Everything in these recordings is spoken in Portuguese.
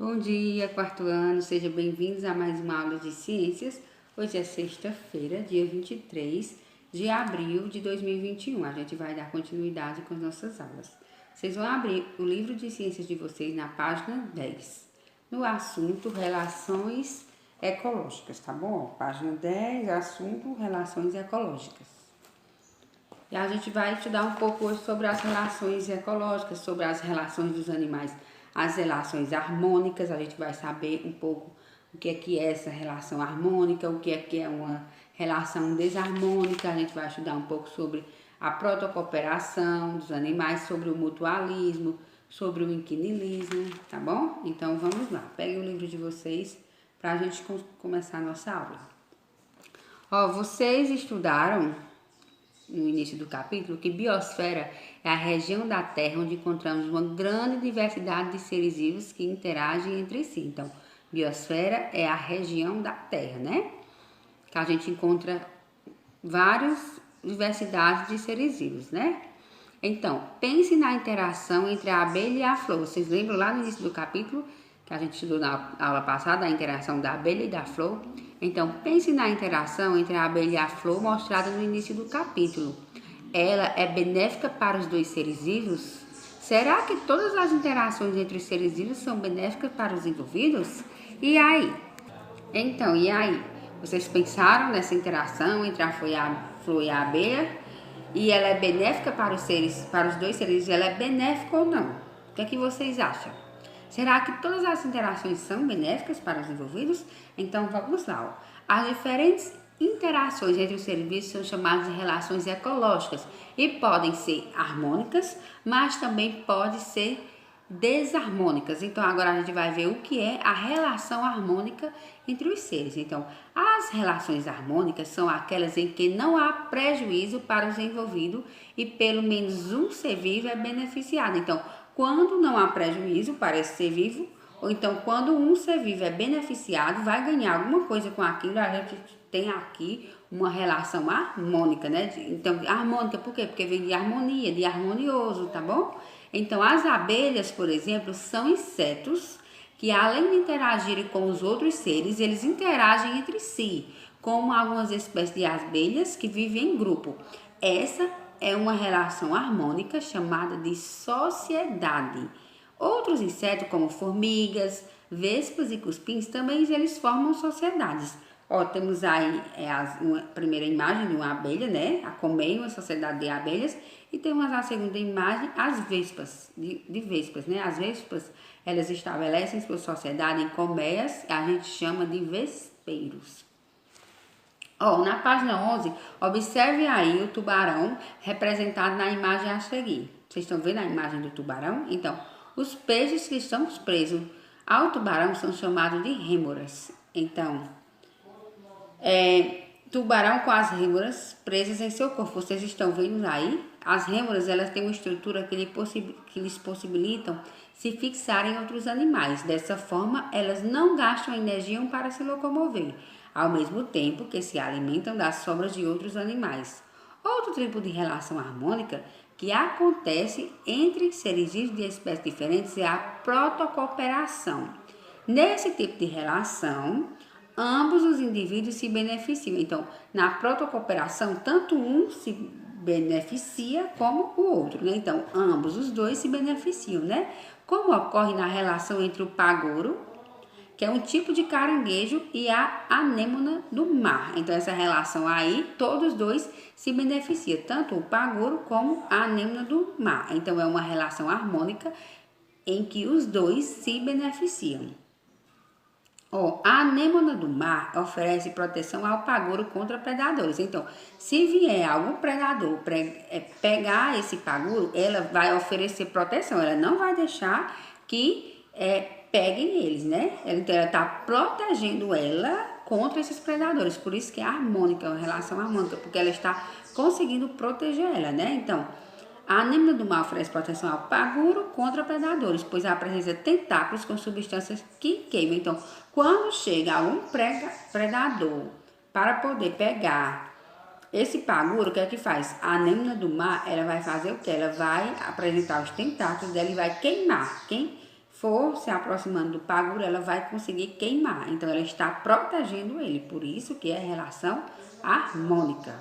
Bom dia, quarto ano, sejam bem-vindos a mais uma aula de ciências. Hoje é sexta-feira, dia 23 de abril de 2021. A gente vai dar continuidade com as nossas aulas. Vocês vão abrir o livro de ciências de vocês na página 10, no assunto Relações Ecológicas, tá bom? Página 10, assunto Relações Ecológicas. E a gente vai estudar um pouco hoje sobre as relações ecológicas, sobre as relações dos animais, as relações harmônicas. A gente vai saber um pouco o que é essa relação harmônica, o que é uma relação desarmônica. A gente vai estudar um pouco sobre a protocooperação dos animais, sobre o mutualismo, sobre o inquilismo, tá bom? Então vamos lá, peguem o livro de vocês para a gente começar a nossa aula. Vocês estudaram no início do capítulo que biosfera é a região da Terra onde encontramos uma grande diversidade de seres vivos que interagem entre si. Então, biosfera é a região da Terra, né? Que a gente encontra várias diversidades de seres vivos, né? Então, pense na interação entre a abelha e a flor. Vocês lembram lá no início do capítulo que a gente estudou na aula passada, a interação da abelha e da flor? Então, pense na interação entre a abelha e a flor mostrada no início do capítulo. Ela é benéfica para os dois seres vivos? Será que todas as interações entre os seres vivos são benéficas para os envolvidos? E aí? Então, e aí? Vocês pensaram nessa interação entre a flor e a abelha? E ela é benéfica para os dois seres? Ela é benéfica ou não? O que é que vocês acham? Será que todas as interações são benéficas para os envolvidos? Então vamos lá. As diferentes interações entre os seres vivos são chamadas de relações ecológicas e podem ser harmônicas, mas também podem ser desarmônicas. Então agora a gente vai ver o que é a relação harmônica entre os seres. Então, as relações harmônicas são aquelas em que não há prejuízo para os envolvidos e pelo menos um ser vivo é beneficiado. Então, quando não há prejuízo para esse ser vivo, ou então quando um ser vivo é beneficiado, vai ganhar alguma coisa com aquilo, a gente tem aqui uma relação harmônica, né? Então, harmônica por quê? Porque vem de harmonia, de harmonioso, tá bom? Então, as abelhas, por exemplo, são insetos que além de interagirem com os outros seres, eles interagem entre si, como algumas espécies de abelhas que vivem em grupo. Essa é uma relação harmônica chamada de sociedade. Outros insetos, como formigas, vespas e cupins, também eles formam sociedades. Temos aí uma primeira imagem de uma abelha, né? A colmeia, uma sociedade de abelhas. E temos a segunda imagem, as vespas, de vespas, né? As vespas, elas estabelecem sua sociedade em colmeias, que a gente chama de vespeiros. Na página 11, observe aí o tubarão representado na imagem a seguir. Vocês estão vendo a imagem do tubarão? Então, os peixes que estão presos ao tubarão são chamados de rêmoras. Então, tubarão com as rêmoras presas em seu corpo. Vocês estão vendo aí? As rêmoras, elas têm uma estrutura que lhes possibilitam se fixarem em outros animais. Dessa forma, elas não gastam energia para se locomover, ao mesmo tempo que se alimentam das sobras de outros animais. Outro tipo de relação harmônica que acontece entre seres vivos de espécies diferentes é a protocooperação. Nesse tipo de relação, ambos os indivíduos se beneficiam. Então, na protocooperação, tanto um se beneficia como o outro, né? Então, ambos os dois se beneficiam, né? Como ocorre na relação entre o paguro, que é um tipo de caranguejo, e a anêmona do mar. Então, essa relação aí, todos dois se beneficiam, tanto o paguro como a anêmona do mar. Então, é uma relação harmônica em que os dois se beneficiam. A anêmona do mar oferece proteção ao paguro contra predadores. Então, se vier algum predador pegar esse paguro, ela vai oferecer proteção. Ela não vai deixar que peguem eles, né? Então, ela está protegendo ela contra esses predadores. Por isso que é harmônica, é uma relação harmônica, porque ela está conseguindo proteger ela, né? Então, a anêmona do mar oferece proteção ao paguro contra predadores, pois apresenta tentáculos com substâncias que queimam. Então, quando chega algum predador para poder pegar esse paguro, o que é que faz? A anêmona do mar, ela vai fazer o que? Ela vai apresentar os tentáculos dela e vai queimar. Quem for se aproximando do paguro, ela vai conseguir queimar. Então, ela está protegendo ele. Por isso que é relação harmônica.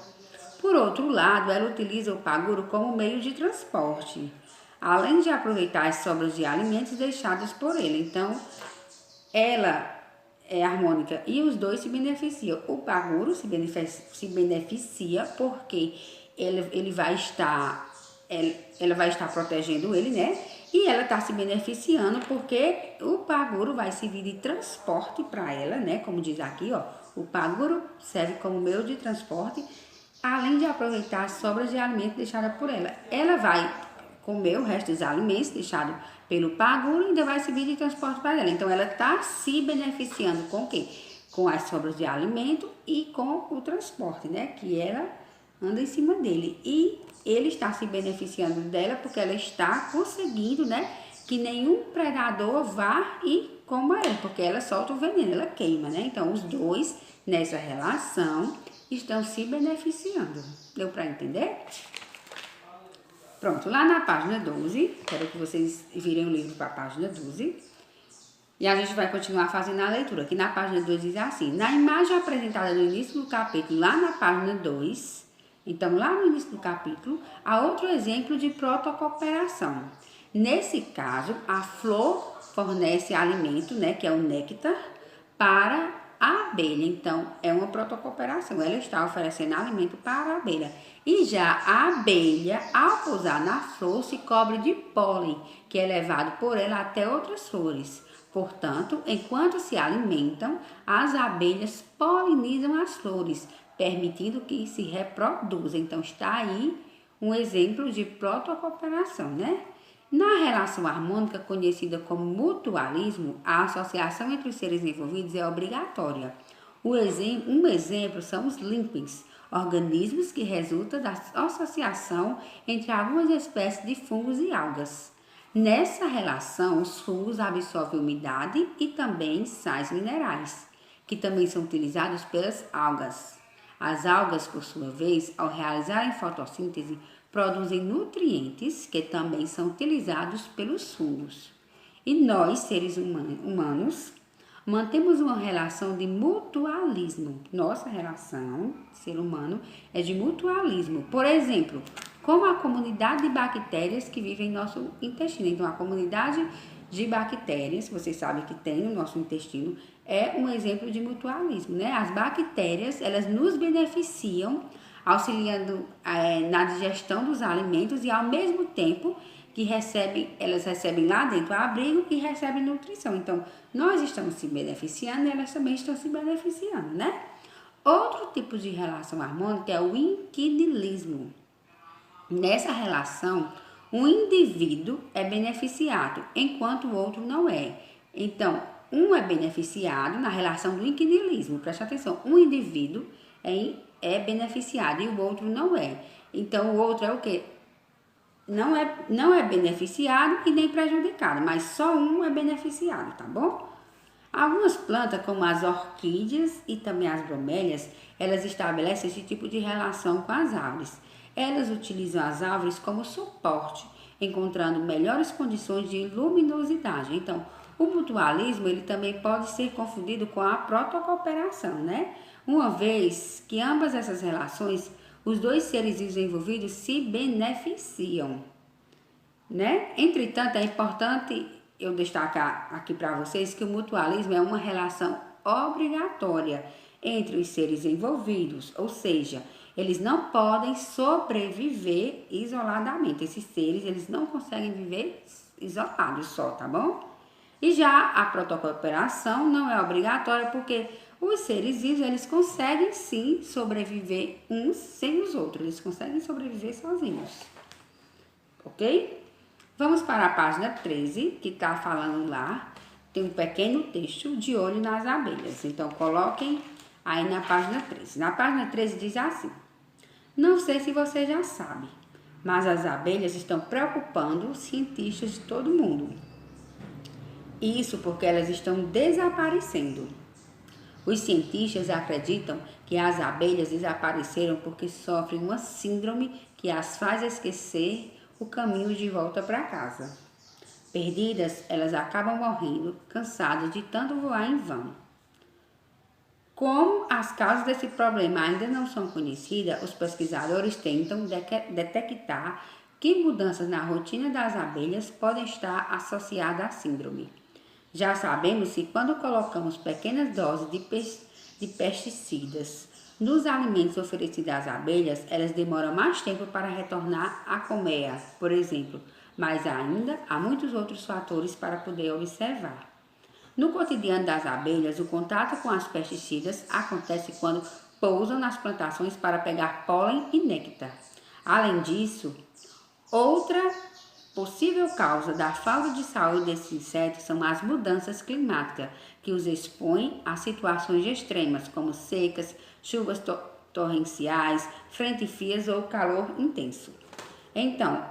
Por outro lado, ela utiliza o paguro como meio de transporte, além de aproveitar as sobras de alimentos deixadas por ele. Então, ela é harmônica e os dois se beneficiam. O paguro se beneficia porque ele vai estar, ela vai estar protegendo ele, né? E ela está se beneficiando porque o paguro vai servir de transporte para ela, né? Como diz aqui, ó, o paguro serve como meio de transporte, além de aproveitar as sobras de alimento deixadas por ela. Ela vai comer o resto dos alimentos deixados pelo paguro e ainda vai servir de transporte para ela. Então, ela está se beneficiando com o quê? Com as sobras de alimento e com o transporte, né? Que ela anda em cima dele. E ele está se beneficiando dela porque ela está conseguindo, né? Que nenhum predador vá e coma ela, porque ela solta o veneno, ela queima, né? Então, os dois, nessa relação, estão se beneficiando. Deu para entender? Pronto, lá na página 12, quero que vocês virem o livro para a página 12. E a gente vai continuar fazendo a leitura. Aqui na página 2 diz assim: na imagem apresentada no início do capítulo, lá na página 2, então lá no início do capítulo, há outro exemplo de protocooperação. Nesse caso, a flor fornece alimento, né, que é o néctar, para a abelha. Então, é uma protocooperação. Ela está oferecendo alimento para a abelha. E já a abelha, ao pousar na flor, se cobre de pólen, que é levado por ela até outras flores. Portanto, enquanto se alimentam, as abelhas polinizam as flores, permitindo que se reproduzam. Então, está aí um exemplo de protocooperação, né? Na relação harmônica, conhecida como mutualismo, a associação entre os seres envolvidos é obrigatória. Um exemplo são os límpens, organismos que resultam da associação entre algumas espécies de fungos e algas. Nessa relação, os fungos absorvem umidade e também sais minerais, que também são utilizados pelas algas. As algas, por sua vez, ao realizarem fotossíntese, produzem nutrientes que também são utilizados pelos fungos. E nós, seres humanos, mantemos uma relação de mutualismo. Nossa relação, ser humano, é de mutualismo. Por exemplo, como a comunidade de bactérias que vivem em nosso intestino. Então, a comunidade de bactérias, vocês sabem que tem no nosso intestino, é um exemplo de mutualismo, né? As bactérias, elas nos beneficiam, auxiliando na digestão dos alimentos e ao mesmo tempo que elas recebem lá dentro abrigo e recebem nutrição. Então, nós estamos se beneficiando e elas também estão se beneficiando, né? Outro tipo de relação harmônica é o inquidilismo. Nessa relação, um indivíduo é beneficiado, enquanto o outro não é. Então, um é beneficiado na relação do inquidilismo. Preste atenção, um indivíduo é beneficiado e o outro não é. Então, o outro é o quê? Não é beneficiado e nem prejudicado, mas só um é beneficiado, tá bom? Algumas plantas, como as orquídeas e também as bromélias, elas estabelecem esse tipo de relação com as árvores. Elas utilizam as árvores como suporte, encontrando melhores condições de luminosidade. Então, o mutualismo ele também pode ser confundido com a protocooperação, né? Uma vez que ambas essas relações, os dois seres envolvidos se beneficiam, né? Entretanto, é importante eu destacar aqui para vocês que o mutualismo é uma relação obrigatória entre os seres envolvidos, ou seja, eles não podem sobreviver isoladamente. Esses seres, eles não conseguem viver isolados só, tá bom? E já a protocooperação não é obrigatória porque os seres vivos, eles conseguem sim sobreviver uns sem os outros. Eles conseguem sobreviver sozinhos. Ok? Vamos para a página 13, que está falando lá. Tem um pequeno texto de olho nas abelhas. Então, coloquem aí na página 13. Na página 13 diz assim: não sei se você já sabe, mas as abelhas estão preocupando os cientistas de todo mundo. Isso porque elas estão desaparecendo. Os cientistas acreditam que as abelhas desapareceram porque sofrem uma síndrome que as faz esquecer o caminho de volta para casa. perdidas, elas acabam morrendo, cansadas de tanto voar em vão. Como as causas desse problema ainda não são conhecidas, os pesquisadores tentam detectar que mudanças na rotina das abelhas podem estar associadas à síndrome. Já sabemos que quando colocamos pequenas doses de pesticidas nos alimentos oferecidos às abelhas, elas demoram mais tempo para retornar à colmeia, por exemplo, mas ainda há muitos outros fatores para poder observar. No cotidiano das abelhas, o contato com as pesticidas acontece quando pousam nas plantações para pegar pólen e néctar. Além disso, outra possível causa da falta de saúde desses insetos são as mudanças climáticas, que os expõem a situações extremas, como secas, chuvas torrenciais, frentes frias ou calor intenso. Então,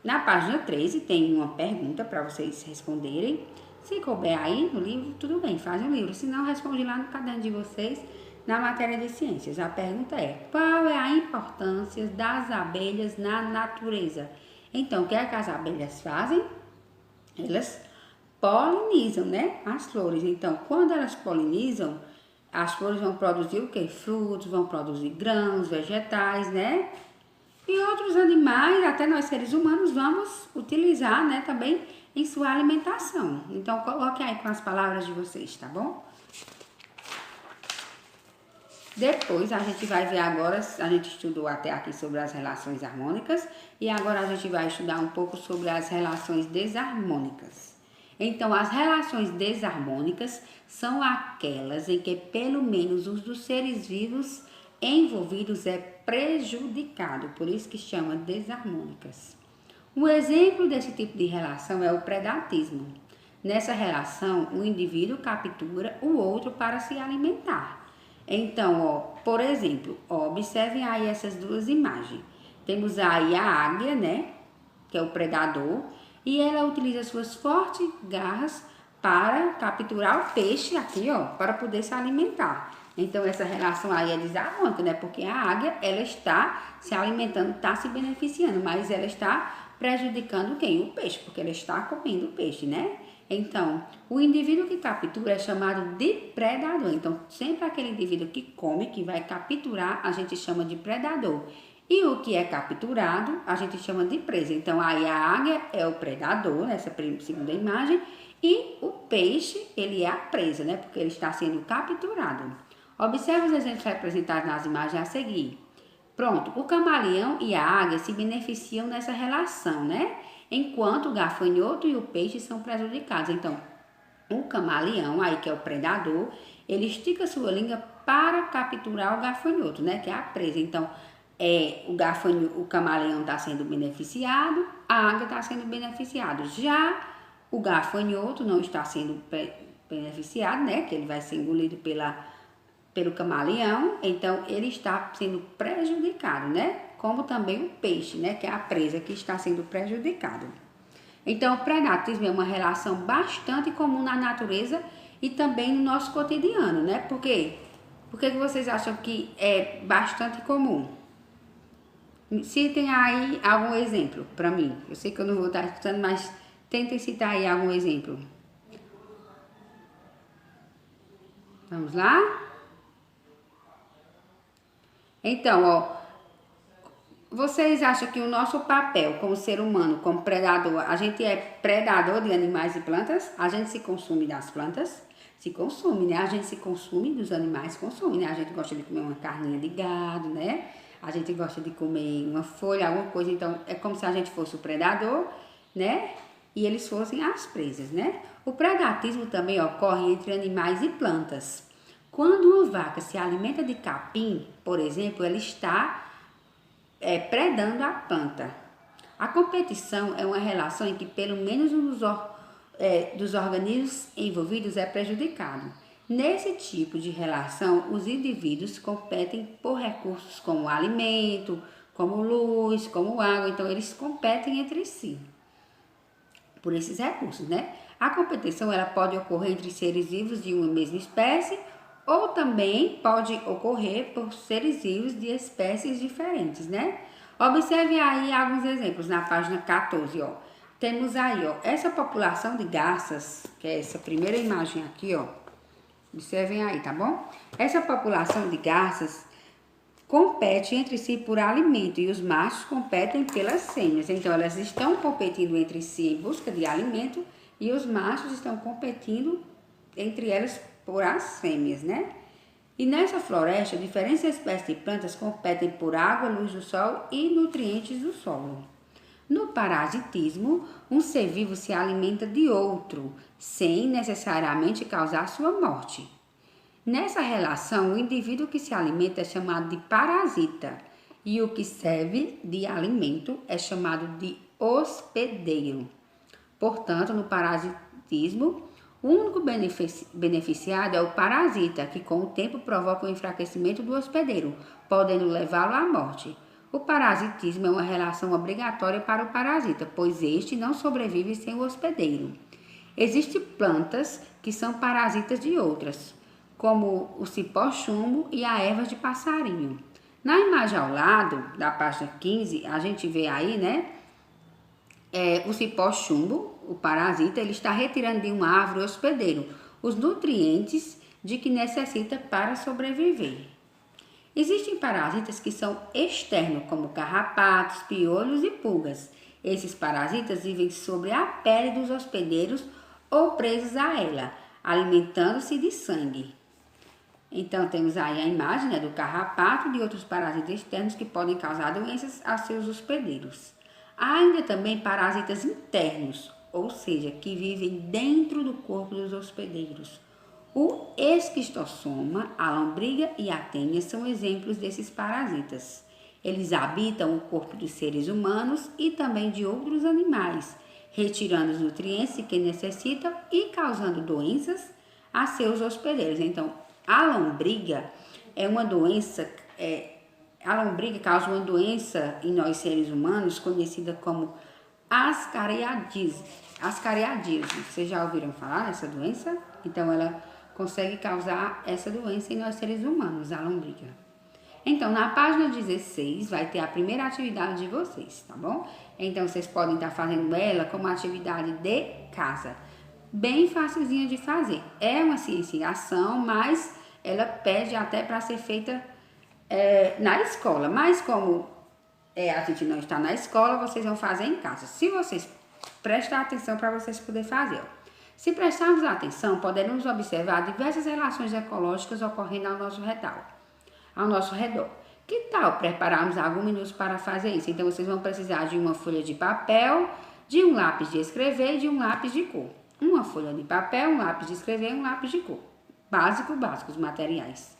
na página 13 tem uma pergunta para vocês responderem. Se couber aí no livro, tudo bem, faz um livro. Se não, responde lá no caderno de vocês, na matéria de ciências. A pergunta é: qual é a importância das abelhas na natureza? Então, o que é que as abelhas fazem? Elas polinizam, né? As flores. Então, quando elas polinizam, as flores vão produzir o quê? Frutos, vão produzir grãos, vegetais, né? E outros animais, até nós seres humanos, vamos utilizar, né, também em sua alimentação. Então, coloque aí com as palavras de vocês, tá bom? Depois, a gente vai ver agora, a gente estudou até aqui sobre as relações harmônicas e agora a gente vai estudar um pouco sobre as relações desarmônicas. Então, as relações desarmônicas são aquelas em que pelo menos um dos seres vivos envolvidos é prejudicado, por isso que chama desarmônicas. Um exemplo desse tipo de relação é o predatismo. Nessa relação, o indivíduo captura o outro para se alimentar. Então, por exemplo, observem aí essas duas imagens. Temos aí a águia, né, que é o predador, e ela utiliza suas fortes garras para capturar o peixe aqui, para poder se alimentar. Então, essa relação aí é desarmônica, né, porque a águia, ela está se alimentando, está se beneficiando, mas ela está prejudicando quem? O peixe, porque ela está comendo o peixe, né? Então, o indivíduo que captura é chamado de predador. Então, sempre aquele indivíduo que come, que vai capturar, a gente chama de predador. E o que é capturado, a gente chama de presa. Então, aí a águia é o predador, nessa segunda imagem, e o peixe, ele é a presa, né? Porque ele está sendo capturado. Observe os exemplos representados nas imagens a seguir. Pronto, o camaleão e a águia se beneficiam nessa relação, né? Enquanto o gafanhoto e o peixe são prejudicados. Então, o camaleão, aí que é o predador, ele estica sua língua para capturar o gafanhoto, né? Que é a presa. Então, o camaleão está sendo beneficiado, a águia está sendo beneficiada. Já o gafanhoto não está sendo beneficiado, né? Que ele vai ser engolido pelo camaleão, então ele está sendo prejudicado, né? Como também o peixe, né? Que é a presa que está sendo prejudicado. Então, o predatismo é uma relação bastante comum na natureza e também no nosso cotidiano, né? Por quê? Por que vocês acham que é bastante comum? Citem aí algum exemplo para mim. Eu sei que eu não vou estar escutando, mas tentem citar aí algum exemplo. Vamos lá? Então, vocês acham que o nosso papel como ser humano, como predador, a gente é predador de animais e plantas? A gente se consome das plantas? Se consome, né? A gente se consome dos animais, consome, né? A gente gosta de comer uma carninha de gado, né? A gente gosta de comer uma folha, alguma coisa. Então, é como se a gente fosse o predador, né? E eles fossem as presas, né? O predatismo também ocorre entre animais e plantas. Quando uma vaca se alimenta de capim, por exemplo, ela está predando a planta. A competição é uma relação em que pelo menos um dos organismos envolvidos é prejudicado. Nesse tipo de relação, os indivíduos competem por recursos como alimento, como luz, como água. Então, eles competem entre si por esses recursos, né? A competição ela pode ocorrer entre seres vivos de uma mesma espécie ou também pode ocorrer por seres vivos de espécies diferentes, né? Observe aí alguns exemplos na página 14, temos aí, ó, essa população de garças, que é essa primeira imagem aqui, ó. Observem aí, tá bom? Essa população de garças compete entre si por alimento e os machos competem pelas fêmeas. Então, elas estão competindo entre si em busca de alimento e os machos estão competindo entre elas por as fêmeas, né? E nessa floresta, diferentes espécies de plantas competem por água, luz do sol e nutrientes do solo. No parasitismo, um ser vivo se alimenta de outro, sem necessariamente causar sua morte. Nessa relação, o indivíduo que se alimenta é chamado de parasita e o que serve de alimento é chamado de hospedeiro. Portanto, no parasitismo, o único beneficiado é o parasita, que com o tempo provoca o enfraquecimento do hospedeiro, podendo levá-lo à morte. O parasitismo é uma relação obrigatória para o parasita, pois este não sobrevive sem o hospedeiro. Existem plantas que são parasitas de outras, como o cipó-chumbo e a erva de passarinho. Na imagem ao lado, da página 15, a gente vê aí, né, o cipó-chumbo, o parasita, ele está retirando de uma árvore hospedeiro os nutrientes de que necessita para sobreviver. Existem parasitas que são externos, como carrapatos, piolhos e pulgas. Esses parasitas vivem sobre a pele dos hospedeiros ou presos a ela, alimentando-se de sangue. Então, temos aí a imagem, né, do carrapato e de outros parasitas externos que podem causar doenças a seus hospedeiros. Há ainda também parasitas internos, ou seja, que vivem dentro do corpo dos hospedeiros. O esquistossoma, a lombriga e a tênia são exemplos desses parasitas. Eles habitam o corpo dos seres humanos e também de outros animais, retirando os nutrientes que necessitam e causando doenças a seus hospedeiros. Então, a lombriga é uma doença, a lombriga causa uma doença em nós seres humanos conhecida como ascariadise. Vocês já ouviram falar dessa doença? Então, ela consegue causar essa doença em nós seres humanos, a lombriga. Então, na página 16 vai ter a primeira atividade de vocês, tá bom? Então, vocês podem estar fazendo ela como atividade de casa. Bem facilzinha de fazer. É uma ciência-ação, mas ela pede até para ser feita na escola. Mas como a gente não está na escola, vocês vão fazer em casa. Se vocês prestarem atenção para vocês poderem fazer. Se prestarmos atenção, poderemos observar diversas relações ecológicas ocorrendo ao nosso redor. Que tal prepararmos alguns minutos para fazer isso? Então, vocês vão precisar de uma folha de papel, de um lápis de escrever e de um lápis de cor. Uma folha de papel, um lápis de escrever e um lápis de cor. Básico, os materiais.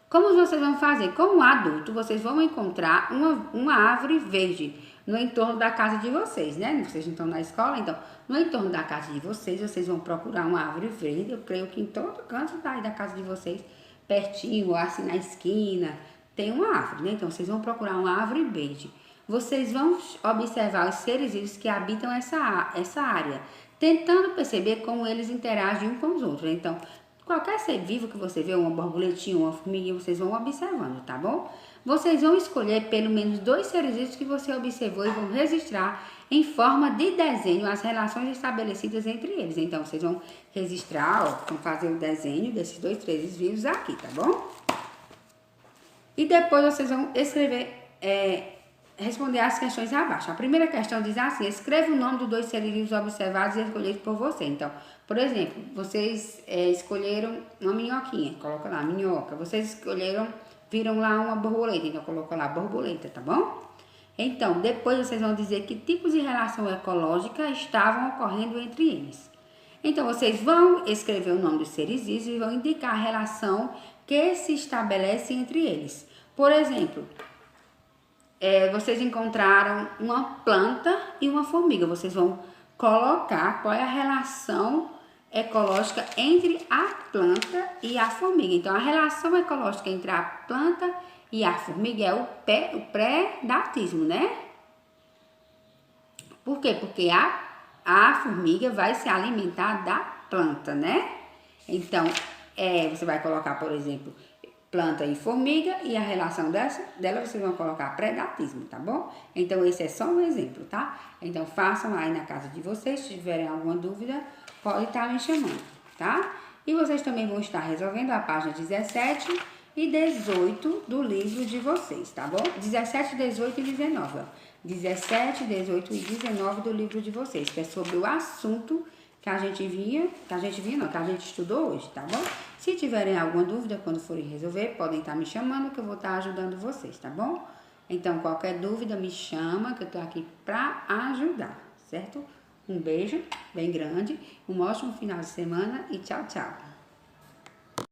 Como vocês vão fazer? Como adulto, vocês vão encontrar uma árvore verde no entorno da casa de vocês, né? Vocês não estão na escola, então, no entorno da casa de vocês, vocês vão procurar uma árvore verde. Eu creio que em todo canto da casa de vocês, pertinho, assim na esquina, tem uma árvore, né? Então, vocês vão procurar uma árvore verde. Vocês vão observar os seres vivos que habitam essa área, tentando perceber como eles interagem uns com os outros. Então, qualquer ser vivo que você vê, uma borboletinha, uma formiguinha, vocês vão observando, tá bom? Vocês vão escolher pelo menos 2 seres vivos que você observou e vão registrar em forma de desenho as relações estabelecidas entre eles. Então, vocês vão registrar, vão fazer o desenho desses 2 seres vivos aqui, tá bom? E depois vocês vão escrever, responder as questões abaixo. A primeira questão diz assim: escreva o nome dos 2 seres vivos observados e escolhidos por você. Então, por exemplo, vocês escolheram uma minhoquinha, coloca lá, minhoca. Vocês viram lá uma borboleta, então coloca lá, borboleta, tá bom? Então, depois vocês vão dizer que tipos de relação ecológica estavam ocorrendo entre eles. Então, vocês vão escrever o nome dos seres vivos e vão indicar a relação que se estabelece entre eles. Por exemplo, vocês encontraram uma planta e uma formiga. Vocês vão colocar qual é a relação ecológica entre a planta e a formiga. Então, a relação ecológica entre a planta e a formiga é o predatismo, né? Por quê? Porque a formiga vai se alimentar da planta, né? Então, você vai colocar, por exemplo, planta e formiga, e a relação dela vocês vão colocar predatismo, tá bom? Então, esse é só um exemplo, tá? Então, façam aí na casa de vocês. Se tiverem alguma dúvida, pode estar me chamando, tá? E vocês também vão estar resolvendo a página 17 e 18 do livro de vocês, tá bom? 17, 18 e 19, ó. 17, 18 e 19 do livro de vocês, que é sobre o assunto que a gente estudou hoje, tá bom? Se tiverem alguma dúvida quando forem resolver, podem estar me chamando que eu vou estar ajudando vocês, tá bom? Então, qualquer dúvida me chama que eu tô aqui pra ajudar, certo? Um beijo bem grande, um ótimo final de semana e tchau, tchau!